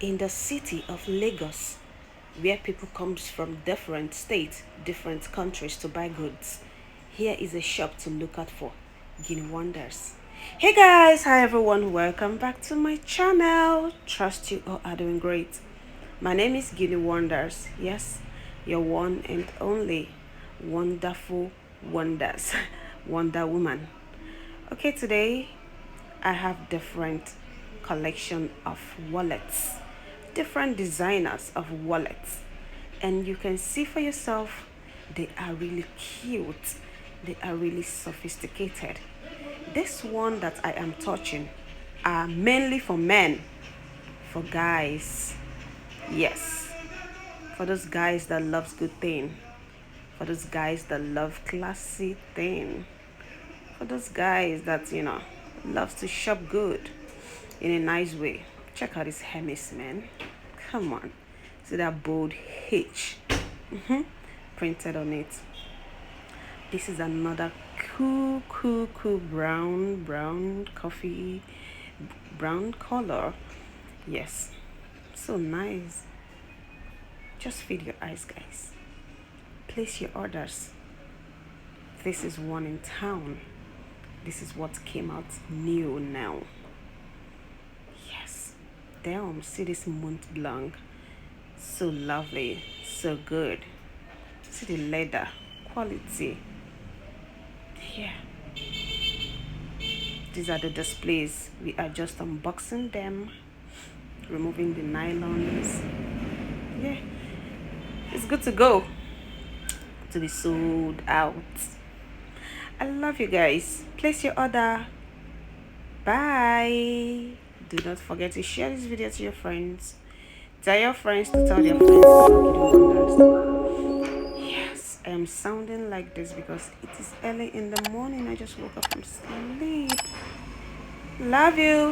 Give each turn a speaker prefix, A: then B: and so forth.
A: in the city of Lagos, where people comes from different states, different countries to buy goods. Here is a shop to look out for. Gini Wonders. Hey guys, hi everyone, welcome back to my channel. Trust you all are doing great. My name is Gini Wonders. Yes, your one and only wonderful wonders, Wonder Woman. Okay, today I have different collection of wallets, different designers of wallets, and you can see for yourself they are really cute, they are really sophisticated. This one that I am touching are mainly for men, for guys. Yes, for those guys that loves good thing, for those guys that love classy thing, for those guys that loves to shop good in a nice way. Check out this Hermes, man. Come on, see that bold H printed on it. This is another cool brown coffee brown color. Yes, so nice. Just feed your eyes, guys. Place your orders. This is one in town. This is what came out new now. Yes, damn, see this Mont Blanc. So lovely, so good. See the leather quality. Yeah, these are the displays. We are just unboxing them, removing the nylons. Yeah, it's good to go, to be sold out. I love you guys. Place your order. Bye. Do not forget to share this video to your friends. Tell your friends to tell their friends about Gini Wonders. Yes, I am sounding like this because it is early in the morning. I just woke up from sleep. Love you.